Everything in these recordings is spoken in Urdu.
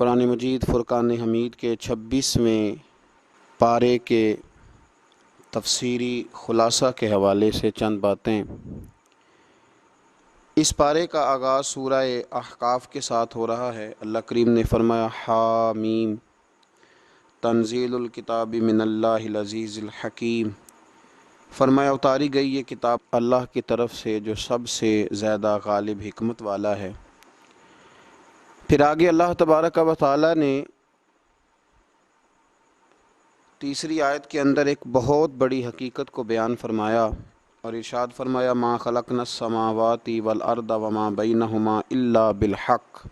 قرآن مجید فرقان حمید کے 26ویں پارے کے تفسیری خلاصہ کے حوالے سے چند باتیں۔ اس پارے کا آغاز سورہ احقاف کے ساتھ ہو رہا ہے۔ اللہ کریم نے فرمایا حامیم تنزیل الکتاب من اللہ العزیز الحکیم، فرمایا اتاری گئی یہ کتاب اللہ کی طرف سے جو سب سے زیادہ غالب حکمت والا ہے۔ پھر آگے اللہ تبارک و تعالی نے تیسری آیت کے اندر ایک بہت بڑی حقیقت کو بیان فرمایا اور ارشاد فرمایا ما خلقنا السماوات والارض وما بینہما الا بالحق،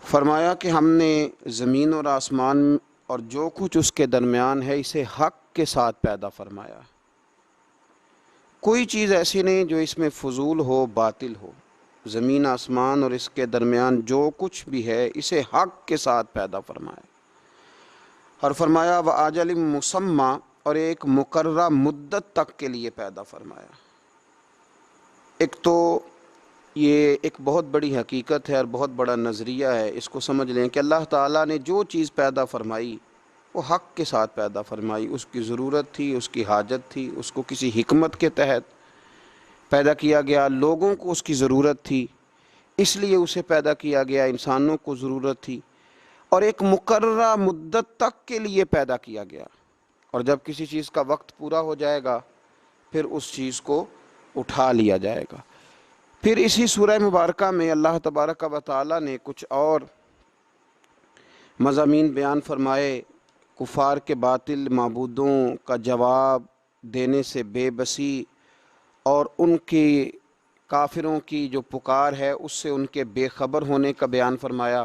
فرمایا کہ ہم نے زمین اور آسمان اور جو کچھ اس کے درمیان ہے اسے حق کے ساتھ پیدا فرمایا۔ کوئی چیز ایسی نہیں جو اس میں فضول ہو، باطل ہو۔ زمین آسمان اور اس کے درمیان جو کچھ بھی ہے اسے حق کے ساتھ پیدا فرمایا، اور فرمایا وَأَجَلٍ مُّسَمًّى، اور ایک مقررہ مدت تک کے لیے پیدا فرمایا۔ ایک تو یہ ایک بہت بڑی حقیقت ہے اور بہت بڑا نظریہ ہے، اس کو سمجھ لیں کہ اللہ تعالیٰ نے جو چیز پیدا فرمائی وہ حق کے ساتھ پیدا فرمائی۔ اس کی ضرورت تھی، اس کی حاجت تھی، اس کو کسی حکمت کے تحت پیدا کیا گیا۔ لوگوں کو اس کی ضرورت تھی اس لیے اسے پیدا کیا گیا، انسانوں کو ضرورت تھی، اور ایک مقررہ مدت تک کے لیے پیدا کیا گیا، اور جب کسی چیز کا وقت پورا ہو جائے گا پھر اس چیز کو اٹھا لیا جائے گا۔ پھر اسی سورہ مبارکہ میں اللہ تبارک و تعالی نے کچھ اور مضامین بیان فرمائے۔ کفار کے باطل معبودوں کا جواب دینے سے بے بسی اور ان کی کافروں کی جو پکار ہے اس سے ان کے بے خبر ہونے کا بیان فرمایا۔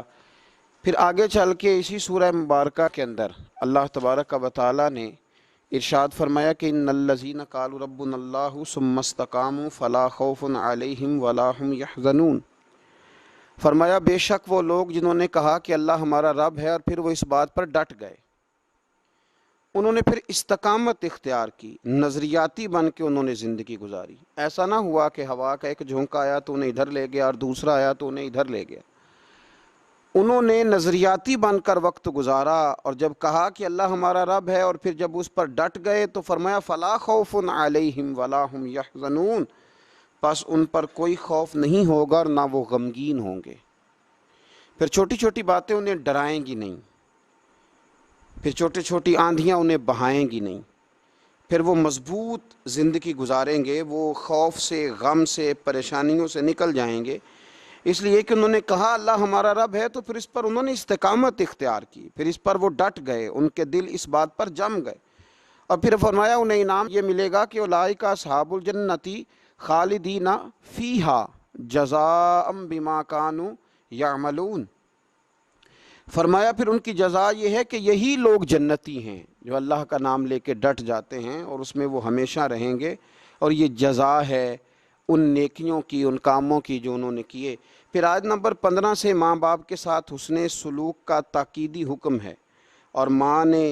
پھر آگے چل کے اسی سورہ مبارکہ کے اندر اللہ تبارک و تعالی نے ارشاد فرمایا کہ ان الذین قالوا ربنا اللہ ثم استقاموا فلا خوف علیہم ولا هم یحزنون، فرمایا بے شک وہ لوگ جنہوں نے کہا کہ اللہ ہمارا رب ہے اور پھر وہ اس بات پر ڈٹ گئے، انہوں نے پھر استقامت اختیار کی، نظریاتی بن کے انہوں نے زندگی گزاری۔ ایسا نہ ہوا کہ ہوا کا ایک جھونکا آیا تو انہیں ادھر لے گیا اور دوسرا آیا تو انہیں ادھر لے گیا۔ انہوں نے نظریاتی بن کر وقت گزارا، اور جب کہا کہ اللہ ہمارا رب ہے اور پھر جب اس پر ڈٹ گئے تو فرمایا فلا خوف علیہم ولا هم یحزنون، پس ان پر کوئی خوف نہیں ہوگا اور نہ وہ غمگین ہوں گے۔ پھر چھوٹی چھوٹی باتیں انہیں ڈرائیں گی نہیں، پھر چھوٹی چھوٹی آندھیاں انہیں بہائیں گی نہیں، پھر وہ مضبوط زندگی گزاریں گے، وہ خوف سے، غم سے، پریشانیوں سے نکل جائیں گے، اس لیے کہ انہوں نے کہا اللہ ہمارا رب ہے تو پھر اس پر انہوں نے استقامت اختیار کی، پھر اس پر وہ ڈٹ گئے، ان کے دل اس بات پر جم گئے، اور پھر فرمایا انہیں انعام یہ ملے گا کہ اولئک اصحاب الجنۃ خالدین فیہا جزاء بما کانوا یعملون، فرمایا پھر ان کی جزا یہ ہے کہ یہی لوگ جنتی ہیں جو اللہ کا نام لے کے ڈٹ جاتے ہیں اور اس میں وہ ہمیشہ رہیں گے، اور یہ جزا ہے ان نیکیوں کی، ان کاموں کی جو انہوں نے کیے۔ پھر آیت نمبر 15 سے ماں باپ کے ساتھ حسن سلوک کا تاکیدی حکم ہے، اور ماں نے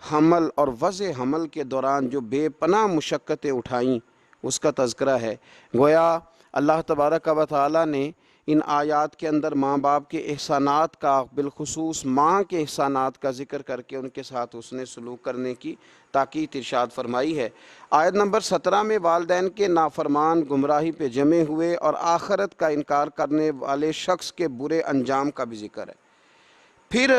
حمل اور وضع حمل کے دوران جو بے پناہ مشقتیں اٹھائیں اس کا تذکرہ ہے۔ گویا اللہ تبارک و تعالی نے ان آیات کے اندر ماں باپ کے احسانات کا، بالخصوص ماں کے احسانات کا ذکر کر کے ان کے ساتھ حسن سلوک کرنے کی تاکید ارشاد فرمائی ہے۔ آیت نمبر 17 میں والدین کے نافرمان گمراہی پہ جمے ہوئے اور آخرت کا انکار کرنے والے شخص کے برے انجام کا بھی ذکر ہے۔ پھر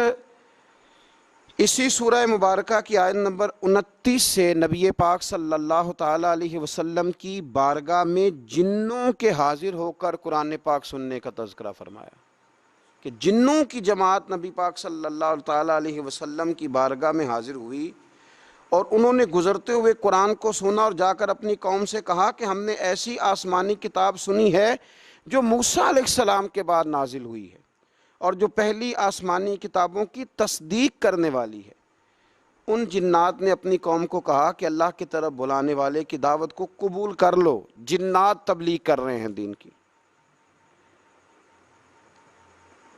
اسی سورہ مبارکہ کی آیت نمبر 29 سے نبی پاک صلی اللہ تعالیٰ علیہ وسلم کی بارگاہ میں جنوں کے حاضر ہو کر قرآن پاک سننے کا تذکرہ فرمایا کہ جنوں کی جماعت نبی پاک صلی اللہ تعالیٰ علیہ وسلم کی بارگاہ میں حاضر ہوئی، اور انہوں نے گزرتے ہوئے قرآن کو سنا اور جا کر اپنی قوم سے کہا کہ ہم نے ایسی آسمانی کتاب سنی ہے جو موسیٰ علیہ السلام کے بعد نازل ہوئی ہے اور جو پہلی آسمانی کتابوں کی تصدیق کرنے والی ہے۔ ان جنات نے اپنی قوم کو کہا کہ اللہ کی طرف بلانے والے کی دعوت کو قبول کر لو، جنات تبلیغ کر رہے ہیں دین کی،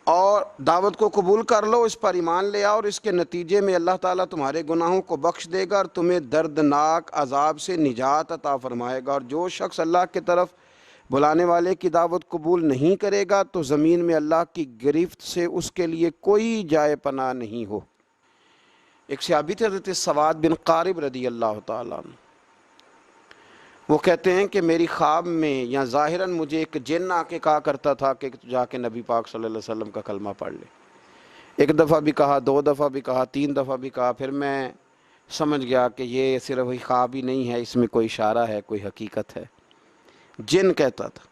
اور دعوت کو قبول کر لو، اس پر ایمان لے آؤ، اور اس کے نتیجے میں اللہ تعالیٰ تمہارے گناہوں کو بخش دے گا اور تمہیں دردناک عذاب سے نجات عطا فرمائے گا، اور جو شخص اللہ کی طرف بلانے والے کی دعوت قبول نہیں کرے گا تو زمین میں اللہ کی گرفت سے اس کے لیے کوئی جائے پناہ نہیں ہو۔ ایک صحابی تھے حضرت سواد بن قارب رضی اللہ تعالیٰ عنہ، وہ کہتے ہیں کہ میری خواب میں یا ظاہراً مجھے ایک جن آ کے کہا کرتا تھا کہ جا کے نبی پاک صلی اللہ علیہ وسلم کا کلمہ پڑھ لے۔ ایک دفعہ بھی کہا، دو دفعہ بھی کہا، تین دفعہ بھی کہا، پھر میں سمجھ گیا کہ یہ صرف خواب ہی نہیں ہے، اس میں کوئی اشارہ ہے، کوئی حقیقت ہے۔ جن کہتا تھا۔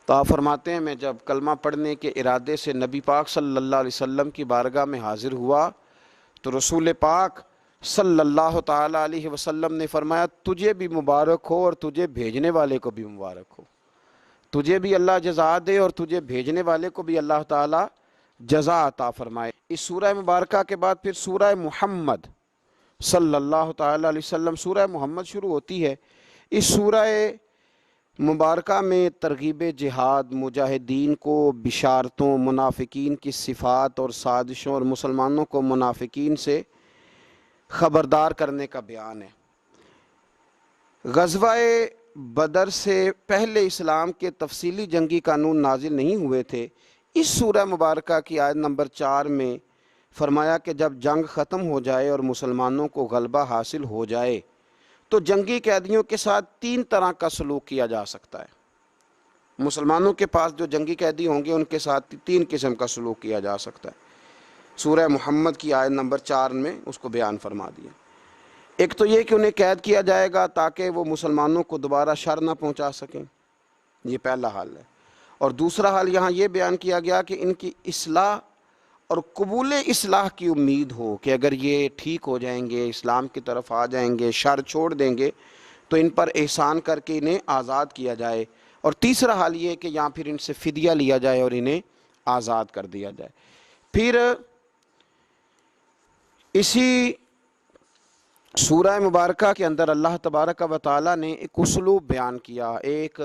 تو آپ فرماتے ہیں میں جب کلمہ پڑھنے کے ارادے سے نبی پاک صلی اللہ علیہ وسلم کی بارگاہ میں حاضر ہوا تو رسول پاک صلی اللہ تعالیٰ علیہ وسلم نے فرمایا تجھے بھی مبارک ہو اور تجھے بھیجنے والے کو بھی مبارک ہو، تجھے بھی اللہ جزا دے اور تجھے بھیجنے والے کو بھی اللہ تعالیٰ جزا عطا فرمائے۔ اس سورہ مبارکہ کے بعد پھر سورہ محمد صلی اللہ تعالیٰ علیہ وسلم، سورہ محمد شروع ہوتی ہے۔ اس سورہ مبارکہ میں ترغیب جہاد، مجاہدین کو بشارتوں، منافقین کی صفات اور سازشوں اور مسلمانوں کو منافقین سے خبردار کرنے کا بیان ہے۔ غزوہ بدر سے پہلے اسلام کے تفصیلی جنگی قانون نازل نہیں ہوئے تھے۔ اس سورہ مبارکہ کی آیت نمبر 4 میں فرمایا کہ جب جنگ ختم ہو جائے اور مسلمانوں کو غلبہ حاصل ہو جائے تو جنگی قیدیوں کے ساتھ 3 طرح کا سلوک کیا جا سکتا ہے۔ مسلمانوں کے پاس جو جنگی قیدی ہوں گے ان کے ساتھ 3 قسم کا سلوک کیا جا سکتا ہے۔ سورہ محمد کی آیت نمبر 4 میں اس کو بیان فرما دیا۔ ایک تو یہ کہ انہیں قید کیا جائے گا تاکہ وہ مسلمانوں کو دوبارہ شر نہ پہنچا سکیں، یہ پہلا حال ہے۔ اور دوسرا حال یہاں یہ بیان کیا گیا کہ ان کی اصلاح اور قبول اصلاح کی امید ہو کہ اگر یہ ٹھیک ہو جائیں گے، اسلام کی طرف آ جائیں گے، شر چھوڑ دیں گے تو ان پر احسان کر کے انہیں آزاد کیا جائے۔ اور تیسرا حال یہ کہ یہاں پھر ان سے فدیہ لیا جائے اور انہیں آزاد کر دیا جائے۔ پھر اسی سورہ مبارکہ کے اندر اللہ تبارک و تعالیٰ نے ایک اسلوب بیان کیا، ایک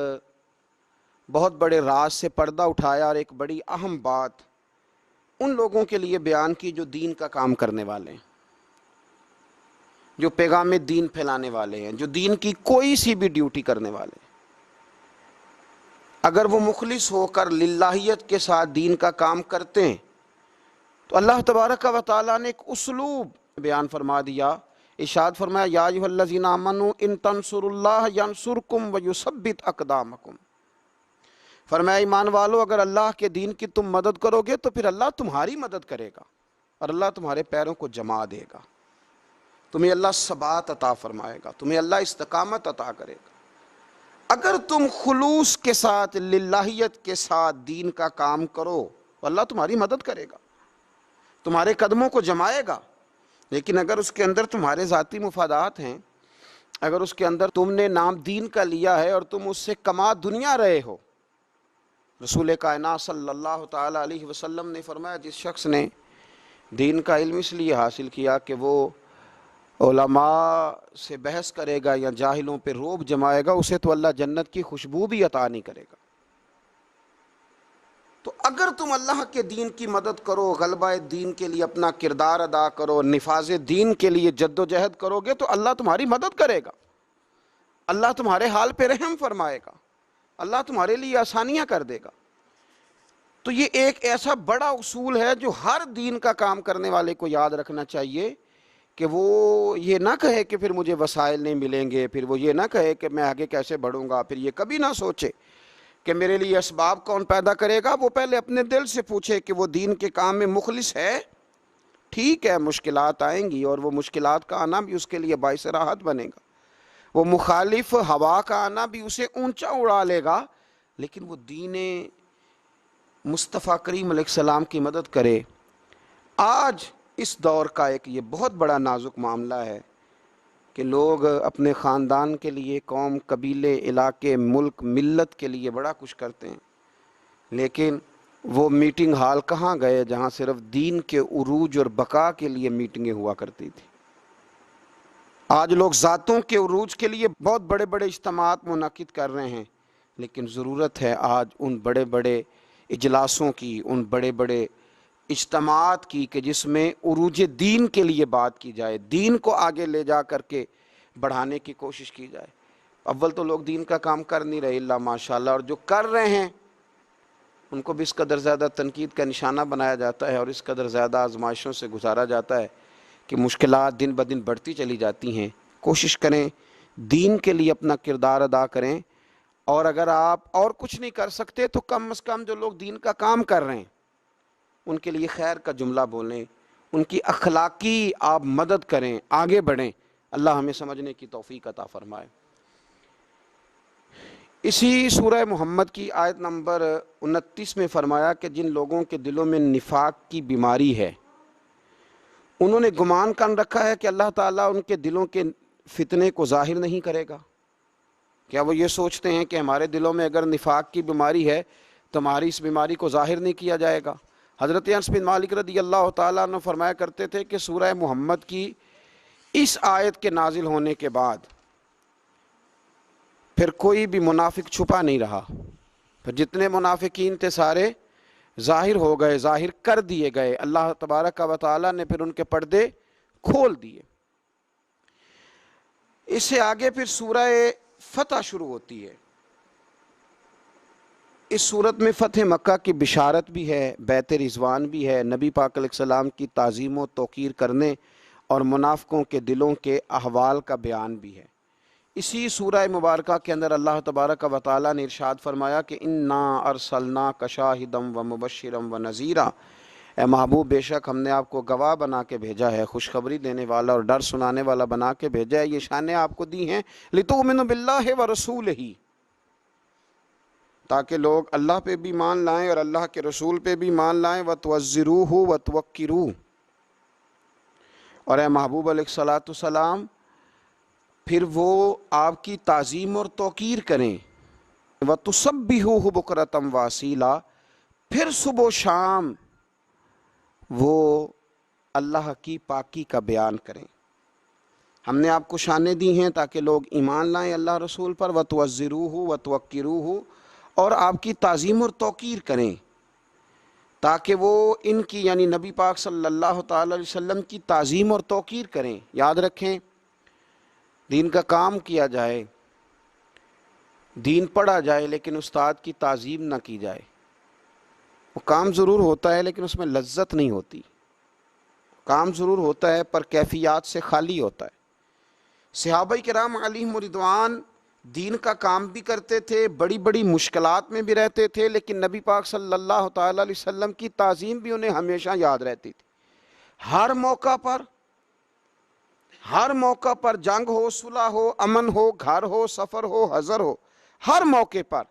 بہت بڑے راز سے پردہ اٹھایا اور ایک بڑی اہم بات ان لوگوں کے لیے بیان کی جو دین کا کام کرنے والے ہیں، جو پیغام دین پھیلانے والے ہیں، جو دین کی کوئی سی بھی ڈیوٹی کرنے والے ہیں۔ اگر وہ مخلص ہو کر للہیت کے ساتھ دین کا کام کرتے ہیں تو اللہ تبارک و تعالیٰ نے ایک اسلوب بیان فرما دیا۔ ارشاد فرمایا یا ایھا الذین آمنوا ان تنصروا اللہ ینصرکم ویثبت اقدامکم۔ فرمایا ایمان والو اگر اللہ کے دین کی تم مدد کرو گے تو پھر اللہ تمہاری مدد کرے گا اور اللہ تمہارے پیروں کو جما دے گا، تمہیں اللہ ثبات عطا فرمائے گا، تمہیں اللہ استقامت عطا کرے گا۔ اگر تم خلوص کے ساتھ، للہیت کے ساتھ دین کا کام کرو تو اللہ تمہاری مدد کرے گا، تمہارے قدموں کو جمائے گا۔ لیکن اگر اس کے اندر تمہارے ذاتی مفادات ہیں، اگر اس کے اندر تم نے نام دین کا لیا ہے اور تم اس سے کما دنیا رہے ہو، رسول کائنات صلی اللہ تعالیٰ علیہ وسلم نے فرمایا جس شخص نے دین کا علم اس لیے حاصل کیا کہ وہ علماء سے بحث کرے گا یا جاہلوں پہ روب جمائے گا، اسے تو اللہ جنت کی خوشبو بھی عطا نہیں کرے گا۔ تو اگر تم اللہ کے دین کی مدد کرو، غلبہ دین کے لیے اپنا کردار ادا کرو، نفاذ دین کے لیے جد و جہد کرو گے تو اللہ تمہاری مدد کرے گا، اللہ تمہارے حال پہ رحم فرمائے گا، اللہ تمہارے لیے آسانیاں کر دے گا۔ تو یہ ایک ایسا بڑا اصول ہے جو ہر دین کا کام کرنے والے کو یاد رکھنا چاہیے کہ وہ یہ نہ کہے کہ پھر مجھے وسائل نہیں ملیں گے، پھر وہ یہ نہ کہے کہ میں آگے کیسے بڑھوں گا، پھر یہ کبھی نہ سوچے کہ میرے لیے اسباب کون پیدا کرے گا۔ وہ پہلے اپنے دل سے پوچھے کہ وہ دین کے کام میں مخلص ہے۔ ٹھیک ہے مشکلات آئیں گی اور وہ مشکلات کا آنا بھی اس کے لیے باعث راحت بنے گا، وہ مخالف ہوا کا آنا بھی اسے اونچا اڑا لے گا، لیکن وہ دین مصطفیٰ کریم علیہ السلام کی مدد کرے۔ آج اس دور کا ایک یہ بہت بڑا نازک معاملہ ہے کہ لوگ اپنے خاندان کے لیے، قوم، قبیلے، علاقے، ملک، ملت کے لیے بڑا کچھ کرتے ہیں، لیکن وہ میٹنگ ہال کہاں گئے جہاں صرف دین کے عروج اور بقا کے لیے میٹنگیں ہوا کرتی تھی۔ آج لوگ ذاتوں کے عروج کے لیے بہت بڑے بڑے اجتماعات منعقد کر رہے ہیں، لیکن ضرورت ہے آج ان بڑے بڑے اجلاسوں کی، ان بڑے بڑے اجتماعات کی کہ جس میں عروج دین کے لیے بات کی جائے، دین کو آگے لے جا کر کے بڑھانے کی کوشش کی جائے۔ اول تو لوگ دین کا کام کر نہیں رہے اللہ ماشاءاللہ، اور جو کر رہے ہیں ان کو بھی اس قدر زیادہ تنقید کا نشانہ بنایا جاتا ہے اور اس قدر زیادہ آزمائشوں سے گزارا جاتا ہے کہ مشکلات دن بدن بڑھتی چلی جاتی ہیں۔ کوشش کریں دین کے لیے اپنا کردار ادا کریں، اور اگر آپ اور کچھ نہیں کر سکتے تو کم از کم جو لوگ دین کا کام کر رہے ہیں ان کے لیے خیر کا جملہ بولیں، ان کی اخلاقی آپ مدد کریں، آگے بڑھیں۔ اللہ ہمیں سمجھنے کی توفیق عطا فرمائے۔ اسی سورہ محمد کی آیت نمبر 29 میں فرمایا کہ جن لوگوں کے دلوں میں نفاق کی بیماری ہے، انہوں نے گمان کر رکھا ہے کہ اللہ تعالیٰ ان کے دلوں کے فتنے کو ظاہر نہیں کرے گا۔ کیا وہ یہ سوچتے ہیں کہ ہمارے دلوں میں اگر نفاق کی بیماری ہے تو ہماری اس بیماری کو ظاہر نہیں کیا جائے گا؟ حضرت انس بن مالک رضی اللہ تعالیٰ عنہ فرمایا کرتے تھے کہ سورہ محمد کی اس آیت کے نازل ہونے کے بعد پھر کوئی بھی منافق چھپا نہیں رہا، پھر جتنے منافقین تھے سارے ظاہر ہو گئے، ظاہر کر دیے گئے۔ اللہ تبارک و تعالیٰ نے پھر ان کے پردے کھول دیے۔ اس سے آگے پھر سورہ فتح شروع ہوتی ہے۔ اس صورت میں فتح مکہ کی بشارت بھی ہے، بیت رضوان بھی ہے، نبی پاک علیہ السلام کی تعظیم و توقیر کرنے اور منافقوں کے دلوں کے احوال کا بیان بھی ہے۔ اسی سورہ مبارکہ کے اندر اللہ تبارک و تعالیٰ نے ارشاد فرمایا کہ انا ارسلناک شاہدا و مبشرا و نذیرا، اے محبوب بے شک ہم نے آپ کو گواہ بنا کے بھیجا ہے، خوشخبری دینے والا اور ڈر سنانے والا بنا کے بھیجا ہے۔ یہ شانیں آپ کو دی ہیں لتؤمنوا باللہ ورسولہ، تاکہ لوگ اللہ پہ بھی مان لائیں اور اللہ کے رسول پہ بھی مان لائیں، وتوزروہ وتوقروہ، اور اے محبوب علیہ الصلاۃ والسلام پھر وہ آپ کی تعظیم اور توقیر کریں، وتسبحوہ بکرۃ واصیلا، پھر صبح و شام وہ اللہ کی پاکی کا بیان کریں۔ ہم نے آپ کو شانیں دی ہیں تاکہ لوگ ایمان لائیں اللہ رسول پر، وتوزروہ وتوقروہ، اور آپ کی تعظیم اور توقیر کریں تاکہ وہ ان کی یعنی نبی پاک صلی اللہ تعالی علیہ وسلم کی تعظیم اور توقیر کریں۔ یاد رکھیں دین کا کام کیا جائے، دین پڑھا جائے، لیکن استاد کی تعظیم نہ کی جائے۔ وہ کام ضرور ہوتا ہے لیکن اس میں لذت نہیں ہوتی، کام ضرور ہوتا ہے پر کیفیات سے خالی ہوتا ہے۔ صحابہ کرام علیہم رضوان دین کا کام بھی کرتے تھے، بڑی بڑی مشکلات میں بھی رہتے تھے، لیکن نبی پاک صلی اللہ تعالی علیہ وسلم کی تعظیم بھی انہیں ہمیشہ یاد رہتی تھی۔ ہر موقع پر جنگ ہو، صلح ہو، امن ہو، گھر ہو، سفر ہو، حضر ہو، ہر موقع پر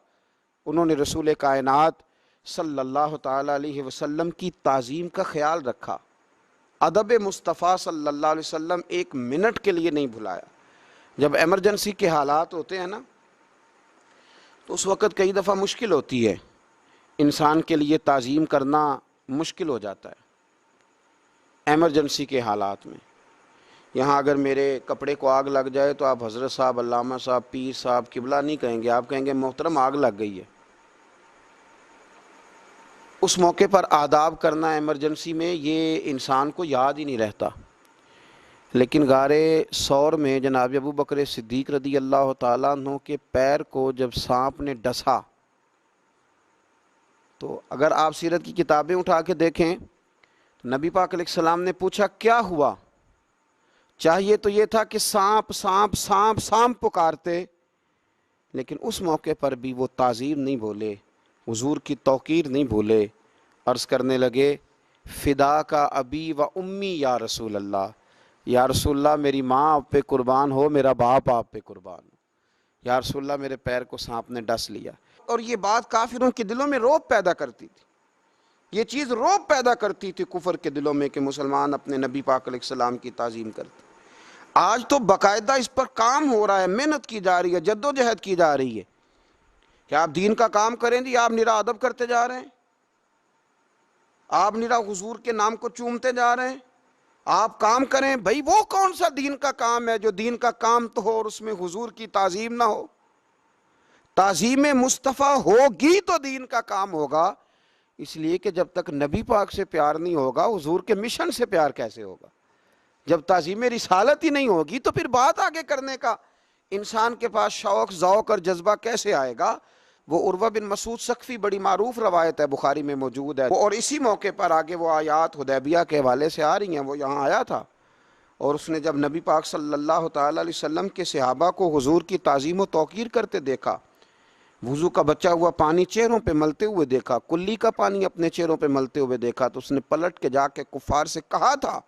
انہوں نے رسول کائنات صلی اللہ تعالی علیہ وسلم کی تعظیم کا خیال رکھا۔ ادب مصطفیٰ صلی اللہ علیہ وسلم ایک منٹ کے لیے نہیں بھلایا۔ جب ایمرجنسی کے حالات ہوتے ہیں نا تو اس وقت کئی دفعہ مشکل ہوتی ہے، انسان کے لیے تعظیم کرنا مشکل ہو جاتا ہے ایمرجنسی کے حالات میں۔ یہاں اگر میرے کپڑے کو آگ لگ جائے تو آپ حضرت صاحب، علامہ صاحب، پیر صاحب، قبلہ نہیں کہیں گے، آپ کہیں گے محترم آگ لگ گئی ہے۔ اس موقع پر آداب کرنا ایمرجنسی میں یہ انسان کو یاد ہی نہیں رہتا، لیکن غار ثور میں جناب ابو بکر صدیق رضی اللہ تعالیٰ عنہ کے پیر کو جب سانپ نے ڈسا تو اگر آپ سیرت کی کتابیں اٹھا کے دیکھیں تو نبی پاک علیہ السلام نے پوچھا کیا ہوا؟ چاہیے تو یہ تھا کہ سانپ سانپ سانپ سانپ پکارتے، لیکن اس موقع پر بھی وہ تعظیم نہیں بولے، حضور کی توقیر نہیں بولے، عرض کرنے لگے فدا کا ابی و امی یا رسول اللہ، یا رسول اللہ میری ماں آپ پہ قربان ہو، میرا باپ آپ پہ قربان ہو، یا رسول اللہ میرے پیر کو سانپ نے ڈس لیا۔ اور یہ بات کافروں کے دلوں میں رعب پیدا کرتی تھی، یہ چیز رعب پیدا کرتی تھی کفر کے دلوں میں کہ مسلمان اپنے نبی پاک علیہ السلام کی تعظیم کرتے۔ آج تو باقاعدہ اس پر کام ہو رہا ہے، محنت کی جا رہی ہے، جد و جہد کی جا رہی ہے کہ آپ دین کا کام کریں جی، آپ نرا ادب کرتے جا رہے ہیں، آپ نرا حضور کے نام کو چومتے جا رہے ہیں۔ آپ کام کریں بھائی، وہ کون سا دین کا کام ہے جو دین کا کام تو ہو اور اس میں حضور کی تعظیم نہ ہو؟ تعظیم مصطفیٰ ہوگی تو دین کا کام ہوگا، اس لیے کہ جب تک نبی پاک سے پیار نہیں ہوگا حضور کے مشن سے پیار کیسے ہوگا؟ جب تعظیم رسالت ہی نہیں ہوگی تو پھر بات آگے کرنے کا انسان کے پاس شوق ذوق اور جذبہ کیسے آئے گا؟ وہ عروہ بن مسعود ثقفی، بڑی معروف روایت ہے، بخاری میں موجود ہے، اور اسی موقع پر آگے وہ آیات حدیبیہ کے حوالے سے آ رہی ہیں، وہ یہاں آیا تھا اور اس نے جب نبی پاک صلی اللہ تعالی علیہ وسلم کے صحابہ کو حضور کی تعظیم و توقیر کرتے دیکھا، وضو کا بچا ہوا پانی چہروں پہ ملتے ہوئے دیکھا، کلی کا پانی اپنے چہروں پہ ملتے ہوئے دیکھا، تو اس نے پلٹ کے جا کے کفار سے کہا تھا،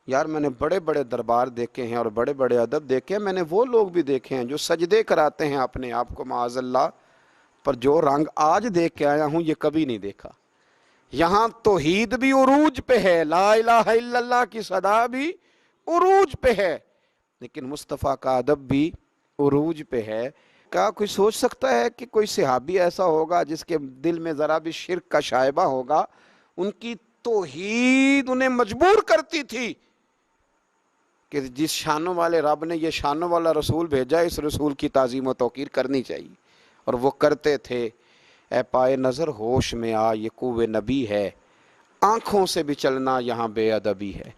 یار میں نے بڑے بڑے دربار دیکھے ہیں اور بڑے بڑے ادب دیکھے ہیں، میں نے وہ لوگ بھی دیکھے ہیں جو سجدے کراتے ہیں اپنے آپ کو معاذ اللہ، پر جو رنگ آج دیکھ کے آیا ہوں یہ کبھی نہیں دیکھا۔ یہاں توحید بھی عروج پہ ہے، لا الہ الا اللہ کی صدا بھی عروج پہ ہے، لیکن مصطفیٰ کا ادب بھی عروج پہ ہے۔ کیا کوئی سوچ سکتا ہے کہ کوئی صحابی ایسا ہوگا جس کے دل میں ذرا بھی شرک کا شائبہ ہوگا؟ ان کی توحید انہیں مجبور کرتی تھی کہ جس شانوں والے رب نے یہ شانوں والا رسول بھیجا، اس رسول کی تعظیم و توقیر کرنی چاہیے، اور وہ کرتے تھے۔ اے پائے نظر ہوش میں آ، یہ کوہ نبی ہے، آنکھوں سے بھی چلنا یہاں بے ادبی ہے۔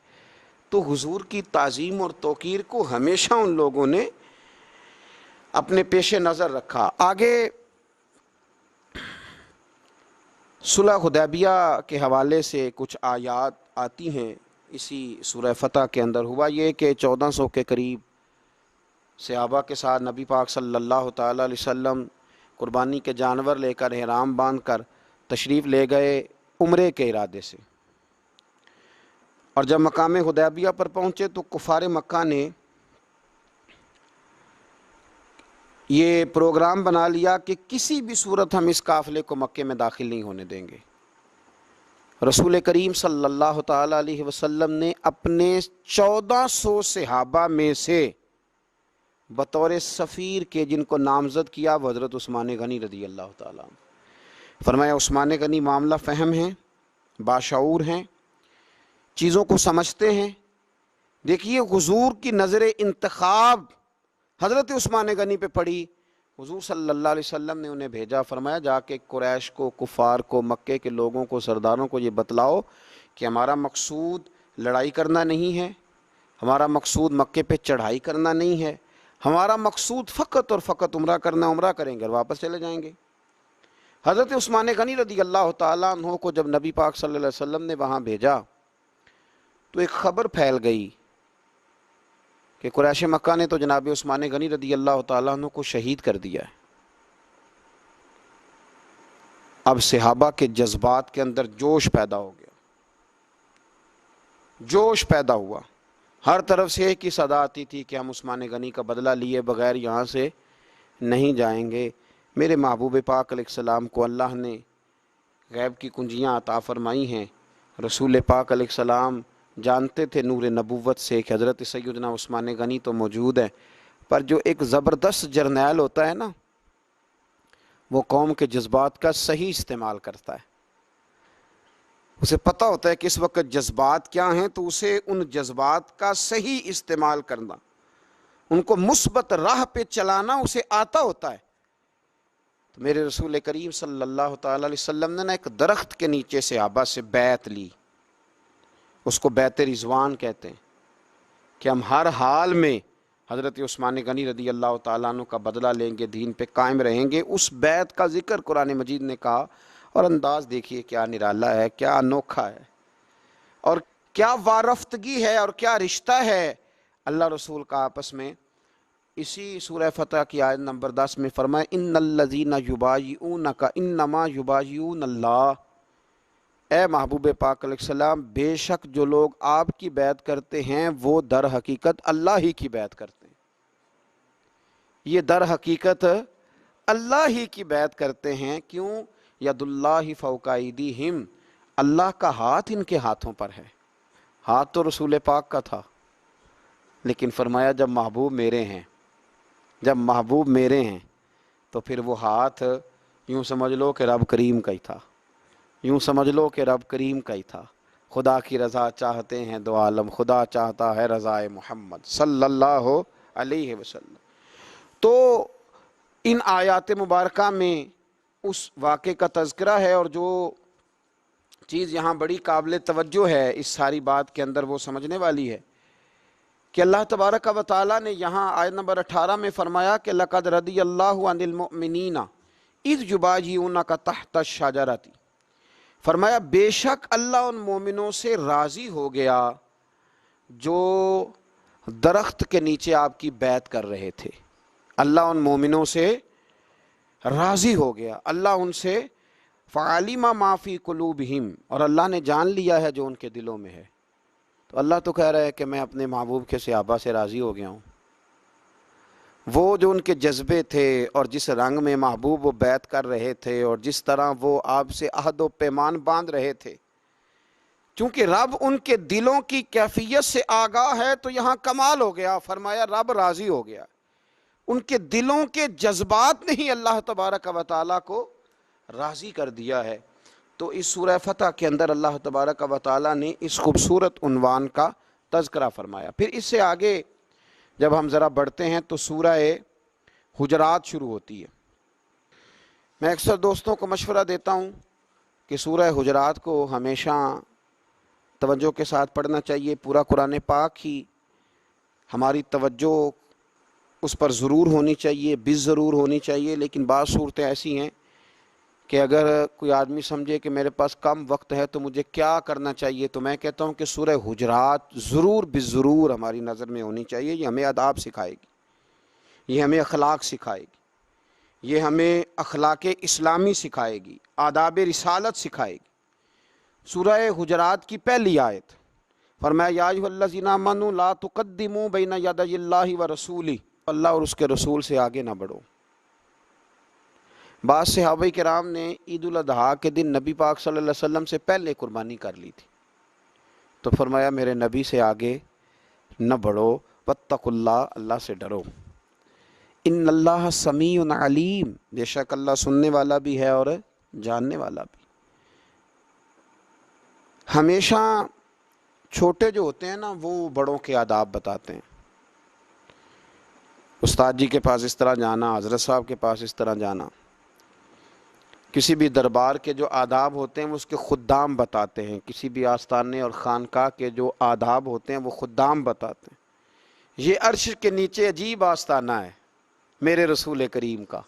تو حضور کی تعظیم اور توقیر کو ہمیشہ ان لوگوں نے اپنے پیش نظر رکھا۔ آگے صلح حدیبیہ کے حوالے سے کچھ آیات آتی ہیں اسی سورہ فتح کے اندر۔ ہوا یہ کہ 1400 کے قریب صحابہ کے ساتھ نبی پاک صلی اللہ تعالی علیہ وسلم قربانی کے جانور لے کر احرام باندھ کر تشریف لے گئے عمرے کے ارادے سے، اور جب مقام حدیبیہ پر پہنچے تو کفار مکہ نے یہ پروگرام بنا لیا کہ کسی بھی صورت ہم اس قافلے کو مکے میں داخل نہیں ہونے دیں گے۔ رسول کریم صلی اللہ تعالی علیہ وسلم نے اپنے 1400 صحابہ میں سے بطور سفیر کے جن کو نامزد کیا وہ حضرت عثمان غنی رضی اللہ تعالیٰ عنہ۔ فرمایا عثمان غنی معاملہ فہم ہیں، باشعور ہیں، چیزوں کو سمجھتے ہیں۔ دیکھیے حضور کی نظر انتخاب حضرت عثمان غنی پہ پڑی، حضور صلی اللہ علیہ وسلم نے انہیں بھیجا، فرمایا جا کے قریش کو، کفار کو، مکے کے لوگوں کو، سرداروں کو یہ بتلاؤ کہ ہمارا مقصود لڑائی کرنا نہیں ہے، ہمارا مقصود مکے پہ چڑھائی کرنا نہیں ہے، ہمارا مقصود فقط اور فقط عمرہ کرنا، عمرہ کریں گے اور واپس چلے جائیں گے۔ حضرت عثمان غنی رضی اللہ تعالیٰ عنہ کو جب نبی پاک صلی اللہ علیہ وسلم نے وہاں بھیجا تو ایک خبر پھیل گئی کہ قریش مکہ نے تو جناب عثمان غنی رضی اللہ تعالیٰ عنہ کو شہید کر دیا ہے۔ اب صحابہ کے جذبات کے اندر جوش پیدا ہو گیا، جوش پیدا ہوا، ہر طرف سے ایک ہی صدا آتی تھی کہ ہم عثمان غنی کا بدلہ لیے بغیر یہاں سے نہیں جائیں گے۔ میرے محبوب پاک علیہ السلام کو اللہ نے غیب کی کنجیاں عطا فرمائی ہیں، رسول پاک علیہ السلام جانتے تھے نور نبوت سے کہ حضرت سیدنا عثمان غنی تو موجود ہے، پر جو ایک زبردست جرنیل ہوتا ہے نا، وہ قوم کے جذبات کا صحیح استعمال کرتا ہے، اسے پتہ ہوتا ہے کہ اس وقت جذبات کیا ہیں، تو اسے ان جذبات کا صحیح استعمال کرنا، ان کو مثبت راہ پہ چلانا اسے آتا ہوتا ہے۔ تو میرے رسول کریم صلی اللہ تعالی علیہ وسلم نے ایک درخت کے نیچے صحابہ سے بیعت لی، اس کو بیعت رضوان کہتے ہیں، کہ ہم ہر حال میں حضرت عثمان غنی رضی اللہ تعالیٰ عنہ کا بدلہ لیں گے، دین پہ قائم رہیں گے۔ اس بیعت کا ذکر قرآن مجید نے کہا، اور انداز دیکھیے کیا نرالا ہے، کیا انوکھا ہے، اور کیا وارفتگی ہے، اور کیا رشتہ ہے اللہ رسول کا آپس میں۔ اسی سورہ فتح کی آیت نمبر 10 میں فرمایا ان الذین یبایعونک انما یبایعون اللہ، اے محبوب پاک علیہ السلام بے شک جو لوگ آپ کی بیعت کرتے ہیں وہ در حقیقت اللہ ہی کی بیعت کرتے ہیں، یہ در حقیقت اللہ ہی کی بیعت کرتے ہیں۔ کیوں؟ ید اللہ فوق ایدیہم، اللہ کا ہاتھ ان کے ہاتھوں پر ہے۔ ہاتھ تو رسول پاک کا تھا، لیکن فرمایا جب محبوب میرے ہیں، جب محبوب میرے ہیں تو پھر وہ ہاتھ یوں سمجھ لو کہ رب کریم کا ہی تھا، یوں سمجھ لو کہ رب کریم کا ہی تھا۔ خدا کی رضا چاہتے ہیں دو عالم، خدا چاہتا ہے رضائے محمد صلی اللہ علیہ وسلم۔ تو ان آیات مبارکہ میں اس واقعے کا تذکرہ ہے، اور جو چیز یہاں بڑی قابل توجہ ہے اس ساری بات کے اندر وہ سمجھنے والی ہے کہ اللہ تبارک و تعالیٰ نے یہاں آیت نمبر 18 میں فرمایا کہ لَقَدْ رَضِيَ اللَّهُ عَنِ الْمُؤْمِنِينَ اِذْ يُبَايِعُونَكَ تَحْتَ الشَّجَرَةِ، فرمایا بے شک اللہ ان مومنوں سے راضی ہو گیا جو درخت کے نیچے آپ کی بیعت کر رہے تھے۔ اللہ ان مومنوں سے راضی ہو گیا، اللہ ان سے فَعَلِمَ مَا فِي قُلُوبِهِمْ، اور اللہ نے جان لیا ہے جو ان کے دلوں میں ہے۔ تو اللہ تو کہہ رہا ہے کہ میں اپنے محبوب کے صحابہ سے راضی ہو گیا ہوں۔ وہ جو ان کے جذبے تھے اور جس رنگ میں محبوب وہ بیعت کر رہے تھے اور جس طرح وہ آپ سے عہد و پیمان باندھ رہے تھے، چونکہ رب ان کے دلوں کی کیفیت سے آگاہ ہے تو یہاں کمال ہو گیا، فرمایا رب راضی ہو گیا۔ ان کے دلوں کے جذبات نے ہی اللہ تبارک و تعالیٰ کو راضی کر دیا ہے۔ تو اس سورہ فتح کے اندر اللہ تبارک و تعالیٰ نے اس خوبصورت عنوان کا تذکرہ فرمایا۔ پھر اس سے آگے جب ہم ذرا بڑھتے ہیں تو سورہ حجرات شروع ہوتی ہے۔ میں اکثر دوستوں کو مشورہ دیتا ہوں کہ سورہ حجرات کو ہمیشہ توجہ کے ساتھ پڑھنا چاہیے۔ پورا قرآن پاک ہی ہماری توجہ اس پر ضرور ہونی چاہیے، ضرور ہونی چاہیے، لیکن بعض صورتیں ایسی ہیں کہ اگر کوئی آدمی سمجھے کہ میرے پاس کم وقت ہے تو مجھے کیا کرنا چاہیے، تو میں کہتا ہوں کہ سورہ حجرات ضرور ضرور ہماری نظر میں ہونی چاہیے۔ یہ ہمیں آداب سکھائے گی، یہ ہمیں اخلاق سکھائے گی، یہ ہمیں اخلاق اسلامی سکھائے گی، آداب رسالت سکھائے گی۔ سورہ حجرات کی پہلی آیت فرمایا یا ایھا الذین آمنوا لا تقدموا بین یدی اللہ ورسولہ، اللہ اور اس کے رسول سے آگے نہ بڑھو۔ بعض صحابہ کرام نے عید الاضحیٰ کے دن نبی پاک صلی اللہ علیہ وسلم سے پہلے قربانی کر لی تھی، تو فرمایا میرے نبی سے آگے نہ بڑھو، واتقوا اللہ، اللہ سے ڈرو، ان اللہ سمیع علیم، بے شک اللہ سننے والا بھی ہے اور جاننے والا بھی۔ ہمیشہ چھوٹے جو ہوتے ہیں نا وہ بڑوں کے آداب بتاتے ہیں۔ استاد جی کے پاس اس طرح جانا، حضرت صاحب کے پاس اس طرح جانا، کسی بھی دربار کے جو آداب ہوتے ہیں وہ اس کے خدام بتاتے ہیں، کسی بھی آستانے اور خانقاہ کے جو آداب ہوتے ہیں وہ خدام بتاتے ہیں۔ یہ عرش کے نیچے عجیب آستانہ ہے میرے رسول کریم کا،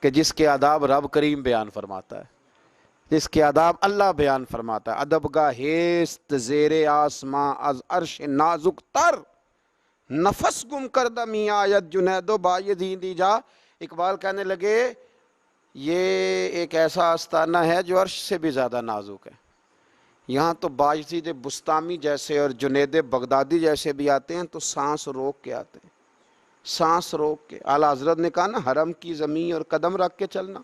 کہ جس کے آداب رب کریم بیان فرماتا ہے، جس کے آداب اللہ بیان فرماتا ہے۔ ادب گاہ ہیست زیر آسماں از عرش نازک تر، نفس گم کردہ می آیت جنید و بایدین دی جا۔ اقبال کہنے لگے یہ ایک ایسا آستانہ ہے جو عرش سے بھی زیادہ نازک ہے۔ یہاں تو باجدید بستامی جیسے اور جنید بغدادی جیسے بھی آتے ہیں تو سانس روک کے آتے ہیں، سانس روک کے۔ اعلیٰ حضرت نے کہا نا حرم کی زمین اور قدم رکھ کے چلنا،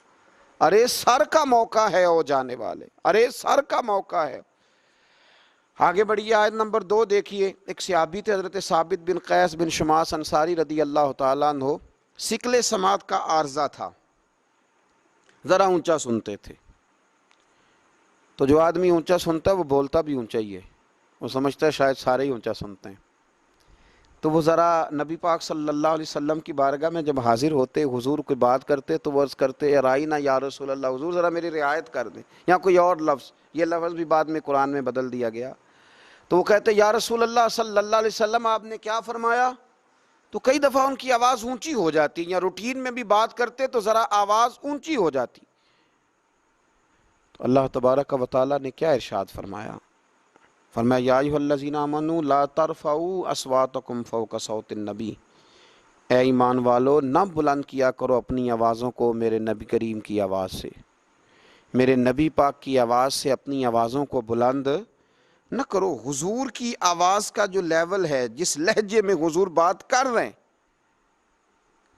ارے سر کا موقع ہے او جانے والے، ارے سر کا موقع ہے۔ آگے بڑھیے، آیت نمبر 2 دیکھیے۔ ایک صحابی تھے حضرت ثابت بن قیس بن شماس انصاری رضی اللہ تعالیٰ عنہ، سکل سماعت کا عارضہ تھا، ذرا اونچا سنتے تھے۔ تو جو آدمی اونچا سنتا ہے وہ بولتا بھی اونچا ہی ہے، وہ سمجھتا ہے شاید سارے ہی اونچا سنتے ہیں۔ تو وہ ذرا نبی پاک صلی اللہ علیہ وسلم کی بارگاہ میں جب حاضر ہوتے، حضور کوئی بات کرتے تو وہ عرض کرتے ارائینا یا رسول اللہ، حضور ذرا میری رعایت کر دیں، یا کوئی اور لفظ، یہ لفظ بھی بعد میں قرآن میں بدل دیا گیا۔ تو وہ کہتے یا رسول اللہ صلی اللہ علیہ وسلم آپ نے کیا فرمایا؟ تو کئی دفعہ ان کی آواز اونچی ہو جاتی، یا روٹین میں بھی بات کرتے تو ذرا آواز اونچی ہو جاتی۔ تو اللہ تبارک و تعالیٰ نے کیا ارشاد فرمایا؟ فرمایا یا ایھا الذین آمنوا لا ترفعوا اصواتکم فوق صوت النبی، اے ایمان والو نہ بلند کیا کرو اپنی آوازوں کو میرے نبی کریم کی آواز سے، میرے نبی پاک کی آواز سے اپنی آوازوں کو بلند نہ کرو۔ حضور کی آواز کا جو لیول ہے، جس لہجے میں حضور بات کر رہے ہیں،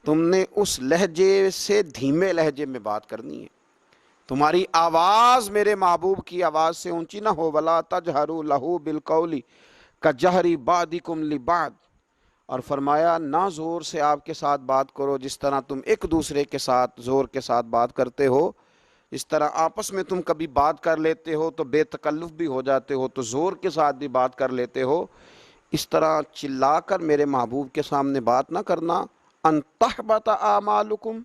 تم نے اس لہجے سے دھیمے لہجے میں بات کرنی ہے۔ تمہاری آواز میرے محبوب کی آواز سے اونچی نہ ہو، وَلَا تَجْهَرُوا لَهُ بِالْقَوْلِ كَجَهْرِ بَعْضِكُمْ لِبَعْضٍ، اور فرمایا نہ زور سے آپ کے ساتھ بات کرو جس طرح تم ایک دوسرے کے ساتھ زور کے ساتھ بات کرتے ہو، اس طرح آپس میں تم کبھی بات کر لیتے ہو تو بے تکلف بھی ہو جاتے ہو، تو زور کے ساتھ بھی بات کر لیتے ہو، اس طرح چلا کر میرے محبوب کے سامنے بات نہ کرنا۔ ان تحبط اعمالکم،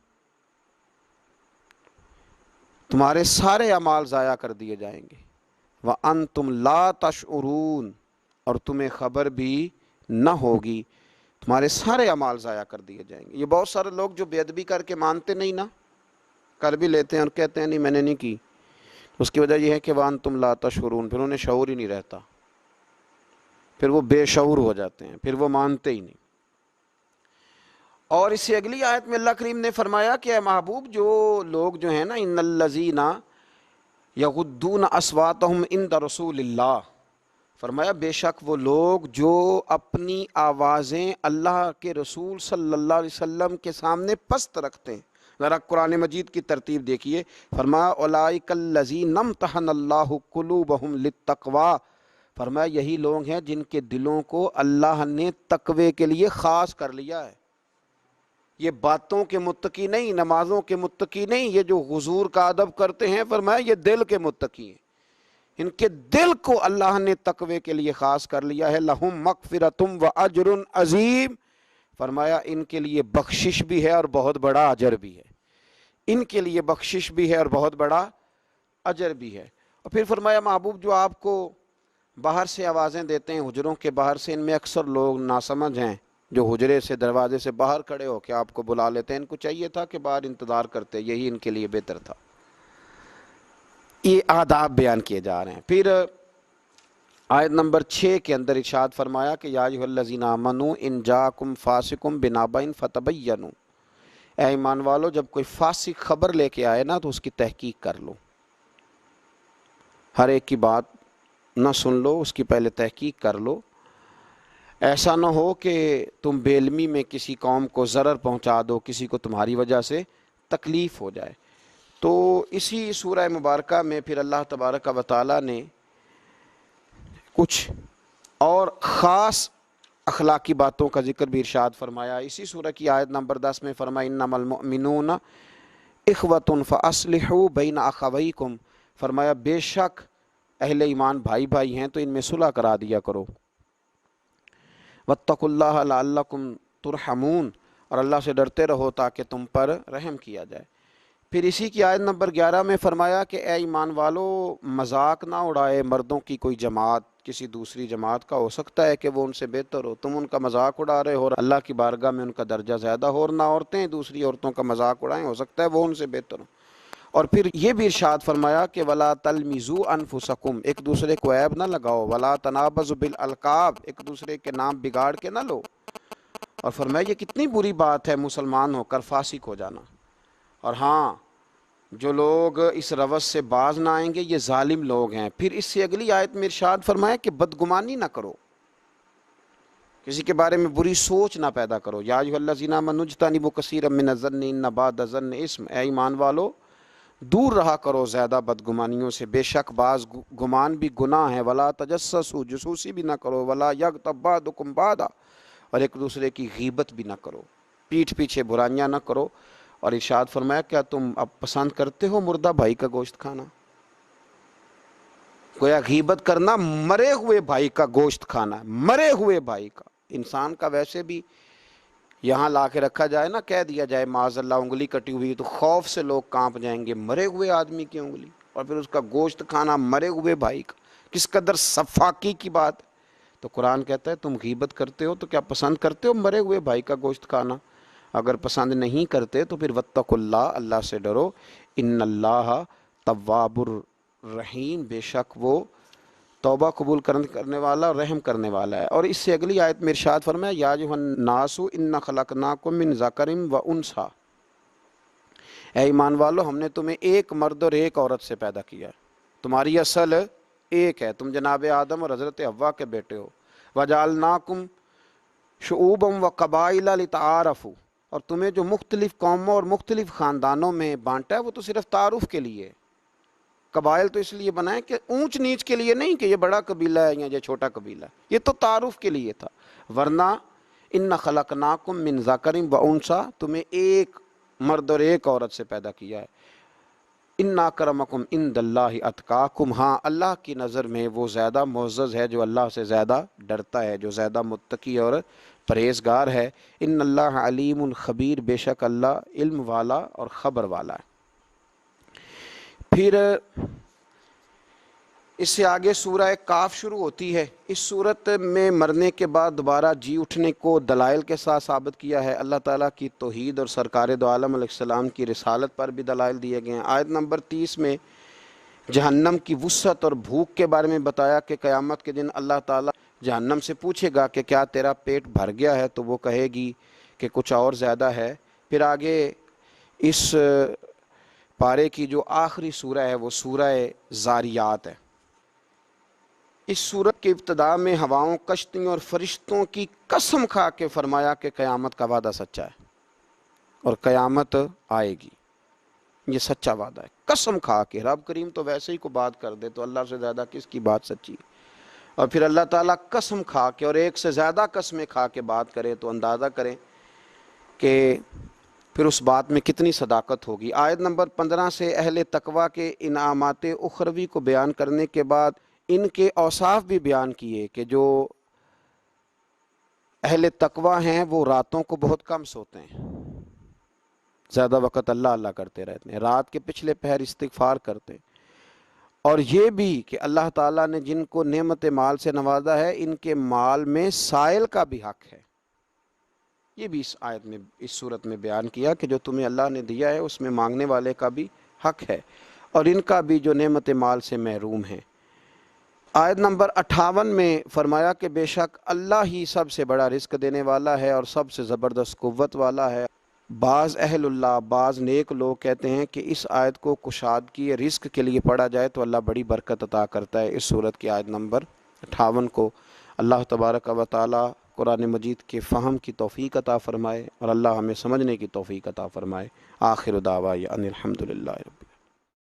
تمہارے سارے اعمال ضائع کر دیے جائیں گے۔ وانتم لا تشعرون، اور تمہیں خبر بھی نہ ہوگی تمہارے سارے اعمال ضائع کر دیے جائیں گے۔ یہ بہت سارے لوگ جو بے ادبی کر کے مانتے نہیں نا، کر بھی لیتے ہیں اور کہتے ہیں نہیں میں نے نہیں کی، اس کی وجہ یہ ہے کہ وانتم لا تشعرون، پھر انہیں شعور ہی نہیں رہتا، پھر وہ بے شعور ہو جاتے ہیں، پھر وہ مانتے ہی نہیں۔ اور اس سے اگلی آیت میں اللہ کریم نے فرمایا کہ اے محبوب جو لوگ جو ہیں نا، ان الذین یغضون اصواتہم عند رسول اللہ، فرمایا بے شک وہ لوگ جو اپنی آوازیں اللہ کے رسول صلی اللہ علیہ وسلم کے سامنے پست رکھتے ہیں۔ ذرا قرآن مجید کی ترتیب دیکھیے، فرمایا اولئک الذین امتحن اللہ قلوبہم للتقوی، فرمایا یہی لوگ ہیں جن کے دلوں کو اللہ نے تقوی کے لیے خاص کر لیا ہے۔ یہ باتوں کے متقی نہیں، نمازوں کے متقی نہیں، یہ جو حضور کا ادب کرتے ہیں، فرمایا یہ دل کے متقی ہیں، ان کے دل کو اللہ نے تقوی کے لیے خاص کر لیا ہے۔ لہم مغفرۃ و اجر عظیم، فرمایا ان کے لیے بخشش بھی ہے اور بہت بڑا اجر بھی ہے، ان کے لیے بخشش بھی ہے اور بہت بڑا اجر بھی ہے۔ اور پھر فرمایا محبوب جو آپ کو باہر سے آوازیں دیتے ہیں، حجروں کے باہر سے، ان میں اکثر لوگ ناسمجھ ہیں جو حجرے سے دروازے سے باہر کھڑے ہو کے آپ کو بلا لیتے ہیں، ان کو چاہیے تھا کہ باہر انتظار کرتے، یہی ان کے لیے بہتر تھا۔ یہ آداب بیان کیے جا رہے ہیں۔ پھر آیت نمبر 6 کے اندر ارشاد فرمایا کہ یا ایھا الذین آمنوا ان جاءکم فاسق بنبأ فتبینوا، اے ایمان والو جب کوئی فاسق خبر لے کے آئے نا تو اس کی تحقیق کر لو، ہر ایک کی بات نہ سن لو، اس کی پہلے تحقیق کر لو۔ ایسا نہ ہو کہ تم بے علمی میں کسی قوم کو ضرر پہنچا دو، کسی کو تمہاری وجہ سے تکلیف ہو جائے۔ تو اسی سورہ مبارکہ میں پھر اللہ تبارک و تعالیٰ نے کچھ اور خاص اخلاقی باتوں کا ذکر بھی ارشاد فرمایا۔ اسی سورہ کی آیت نمبر 10 میں فرمایا انما المؤمنون اخوۃ فاصلحوا بین اخویکم، فرمایا بے شک اہل ایمان بھائی بھائی ہیں تو ان میں صلح کرا دیا کرو۔ واتقوا اللہ لعلکم ترحمون، اور اللہ سے ڈرتے رہو تاکہ تم پر رحم کیا جائے۔ پھر اسی کی آیت نمبر 11 میں فرمایا کہ اے ایمان والو مذاق نہ اڑائے مردوں کی کوئی جماعت کسی دوسری جماعت کا، ہو سکتا ہے کہ وہ ان سے بہتر ہو، تم ان کا مذاق اڑا رہے ہو اور اللہ کی بارگاہ میں ان کا درجہ زیادہ ہو، اور نہ عورتیں دوسری عورتوں کا مذاق اڑائیں، ہو سکتا ہے وہ ان سے بہتر ہو۔ اور پھر یہ بھی ارشاد فرمایا کہ ولا تلمزوا انفسکم، ایک دوسرے کو عیب نہ لگاؤ، ولا تنابزوا بالالقاب، ایک دوسرے کے نام بگاڑ کے نہ لو۔ اور فرمایا یہ کتنی بری بات ہے مسلمان ہو کر فاسق ہو جانا۔ اور ہاں جو لوگ اس روش سے باز نہ آئیں گے یہ ظالم لوگ ہیں۔ پھر اس سے اگلی آیت میں ارشاد فرمایا کہ بدگمانی نہ کرو، کسی کے بارے میں بری سوچ نہ پیدا کرو۔ یا ایھا الذین آمنوا اجتنبوا کثیرا من الظن ان بعض الظن اثم، اے ایمان والو دور رہا کرو زیادہ بدگمانیوں سے، بے شک بعض گمان بھی گناہ ہے۔ ولا تجسسوا، جاسوسی بھی نہ کرو۔ ولا یغتب بعضکم بعضا، اور ایک دوسرے کی غیبت بھی نہ کرو، پیٹھ پیچھے برائیاں نہ کرو۔ اور ارشاد فرمایا کیا تم اب پسند کرتے ہو مردہ بھائی کا گوشت کھانا؟ گویا غیبت کرنا مرے ہوئے بھائی کا گوشت کھانا، مرے ہوئے بھائی کا۔ انسان کا ویسے بھی یہاں لا کے رکھا جائے نا، کہہ دیا جائے معاذ اللہ انگلی کٹی ہوئی تو خوف سے لوگ کانپ جائیں گے، مرے ہوئے آدمی کی انگلی، اور پھر اس کا گوشت کھانا مرے ہوئے بھائی کا، کس قدر صفاقی کی بات۔ تو قرآن کہتا ہے تم غیبت کرتے ہو تو کیا پسند کرتے ہو مرے ہوئے بھائی کا گوشت کھانا؟ اگر پسند نہیں کرتے تو پھر واتقوا اللہ، اللہ سے ڈرو، ان اللہ تواب الرحیم، بے شک وہ توبہ قبول کرنے والا اور رحم کرنے والا ہے۔ اور اس سے اگلی آیت میں ارشاد فرمایا یا ایھا الناس انا خلقناکم من ذکر و انثی، اے ایمان والو ہم نے تمہیں ایک مرد اور ایک عورت سے پیدا کیا ہے، تمہاری اصل ایک ہے، تم جناب آدم اور حضرت حوا کے بیٹے ہو۔ وجعلناکم شعوبا وقبائل لتعارفوا، اور تمہیں جو مختلف قوموں اور مختلف خاندانوں میں بانٹا ہے وہ تو صرف تعارف کے لیے ہے۔ قبائل تو اس لیے بنائے کہ اونچ نیچ کے لیے نہیں کہ یہ بڑا قبیلہ ہے یا یہ چھوٹا قبیلہ ہے، یہ تو تعارف کے لیے تھا۔ ورنہ ان خلقناکم من ذکر و انثی، تمہیں ایک مرد اور ایک عورت سے پیدا کیا ہے۔ ان اکرمکم عند اللہ اتقاکم، ہاں اللہ کی نظر میں وہ زیادہ معزز ہے جو اللہ سے زیادہ ڈرتا ہے، جو زیادہ متقی اور پرہیزگار ہے۔ ان اللہ علیم خبیر، بے شک اللہ علم والا اور خبر والا ہے۔ پھر اس سے آگے سورہ کاف شروع ہوتی ہے۔ اس صورت میں مرنے کے بعد دوبارہ جی اٹھنے کو دلائل کے ساتھ ثابت کیا ہے۔ اللہ تعالیٰ کی توحید اور سرکار دو عالم علیہ السلام کی رسالت پر بھی دلائل دیے گئے ہیں۔ آیت نمبر 30 میں جہنم کی وسعت اور بھوک کے بارے میں بتایا کہ قیامت کے دن اللہ تعالیٰ جہنم سے پوچھے گا کہ کیا تیرا پیٹ بھر گیا ہے، تو وہ کہے گی کہ کچھ اور زیادہ ہے۔ پھر آگے اس پارے کی جو آخری سورہ ہے وہ سورہ زاریات ہے۔ اس سورت کے ابتدا میں ہواؤں، کشتیوں اور فرشتوں کی قسم کھا کے فرمایا کہ قیامت کا وعدہ سچا ہے اور قیامت آئے گی، یہ سچا وعدہ ہے۔ قسم کھا کے، رب کریم تو ویسے ہی کو بات کر دے تو اللہ سے زیادہ کس کی بات سچی؟ اور پھر اللہ تعالیٰ قسم کھا کے اور ایک سے زیادہ قسمیں کھا کے بات کرے تو اندازہ کریں کہ پھر اس بات میں کتنی صداقت ہوگی۔ آیت نمبر 15 سے اہل تقوی کے انعامات اخروی کو بیان کرنے کے بعد ان کے اوصاف بھی بیان کیے کہ جو اہل تقوی ہیں وہ راتوں کو بہت کم سوتے ہیں، زیادہ وقت اللہ اللہ کرتے رہتے ہیں، رات کے پچھلے پہر استغفار کرتے ہیں۔ اور یہ بھی کہ اللہ تعالیٰ نے جن کو نعمت مال سے نوازا ہے ان کے مال میں سائل کا بھی حق ہے، یہ بھی اس آیت میں، اس صورت میں بیان کیا کہ جو تمہیں اللہ نے دیا ہے اس میں مانگنے والے کا بھی حق ہے اور ان کا بھی جو نعمت مال سے محروم ہیں۔ آیت نمبر 58 میں فرمایا کہ بے شک اللہ ہی سب سے بڑا رزق دینے والا ہے اور سب سے زبردست قوت والا ہے۔ بعض اہل اللہ، بعض نیک لوگ کہتے ہیں کہ اس آیت کو کشادگی رزق کے لیے پڑھا جائے تو اللہ بڑی برکت عطا کرتا ہے۔ اس صورت کی آیت نمبر 58 کو اللہ تبارک و تعالی قرآن مجید کے فہم کی توفیق عطا فرمائے اور اللہ ہمیں سمجھنے کی توفیق عطا فرمائے۔ آخر دعوانا ان الحمدللہ رب